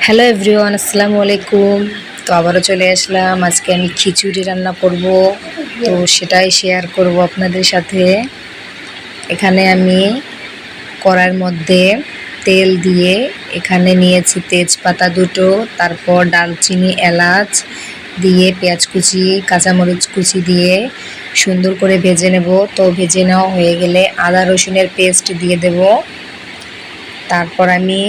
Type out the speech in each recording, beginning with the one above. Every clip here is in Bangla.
হ্যালো এভরিওয়ান, আসসালামু আলাইকুম। তো আবারও চলে আসলাম। আজকে আমি খিচুড়ি রান্না করব, তো সেটাই শেয়ার করব আপনাদের সাথে। এখানে আমি কড়াইয়ের মধ্যে তেল দিয়ে এখানে নিয়েছি তেজপাতা দুটো, তারপর দারচিনি, এলাচ দিয়ে পেঁয়াজ কুচি, কাঁচামরিচ কুচি দিয়ে সুন্দর করে ভেজে নেব। তো ভেজে নেওয়া হয়ে গেলে আদা রসুনের পেস্ট দিয়ে দেব। তারপর আমি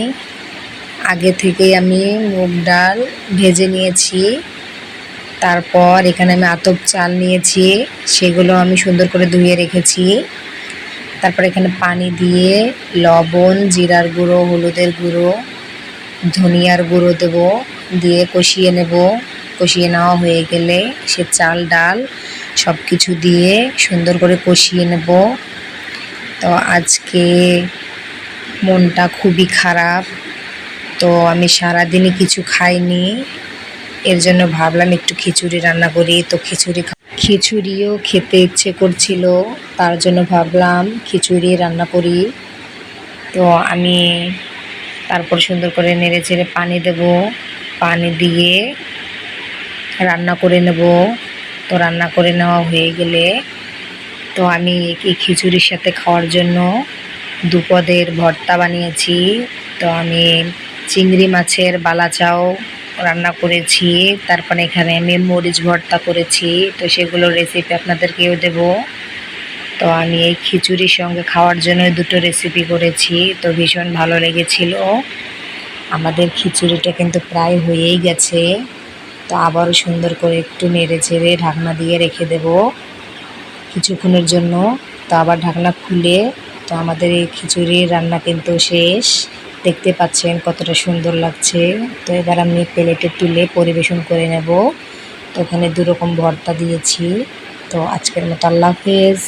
আগে থেকেই আমি মুগ ডাল ভেজে নিয়েছি। তারপর এখানে আমি আতপ চাল নিয়েছি, সেগুলো আমি সুন্দর করে ধুয়ে রেখেছি। তারপর এখানে পানি দিয়ে লবণ, জিরার গুঁড়ো, হলুদের গুঁড়ো, ধনিয়ার গুঁড়ো দেব, দিয়ে কষিয়ে নেব। কষিয়ে নেওয়া হয়ে গেলে সে চাল ডাল সব কিছু দিয়ে সুন্দর করে কষিয়ে নেব। তো আজকে মনটা খুবই খারাপ, তো আমি সারাদিনই কিছু খাইনি, এর জন্য ভাবলাম একটু খিচুড়ি রান্না করি। তো খিচুড়িও খেতে ইচ্ছে করছিল, তার জন্য ভাবলাম খিচুড়ি রান্না করি। তো আমি তারপর সুন্দর করে নেড়ে চেড়ে পানি দেব, পানি দিয়ে রান্না করে নেব। তো রান্না করে নেওয়া হয়ে গেলে তো আমি এই খিচুড়ির সাথে খাওয়ার জন্য দুপদের ভর্তা বানিয়েছি। তো আমি চিংড়ি মাছের বালাচাও রান্না করেছি, তারপরে এখানে আমি মরিচ ভর্তা করেছি। তো সেগুলোর রেসিপি আপনাদেরকেও দেব। তো আমি এই খিচুড়ির সঙ্গে খাওয়ার জন্য দুটো রেসিপি করেছি, তো ভীষণ ভালো লেগেছিল। আমাদের খিচুড়িটা কিন্তু প্রায় হয়েই গেছে। তো আবারও সুন্দর করে একটু নেড়ে চেড়ে ঢাকনা দিয়ে রেখে দেব কিছুক্ষণের জন্য। তো আবার ঢাকনা খুলে, তো আমাদের এই খিচুড়ির রান্না কিন্তু শেষ। দেখতে পাচ্ছেন কতটা সুন্দর লাগছে। তো এবার আমি প্লেটে তুলে পরিবেশন করে নেব। তো ওখানে দুরকম ভর্তা দিয়েছি। তো আজকের মতো আল্লাহ হাফেজ।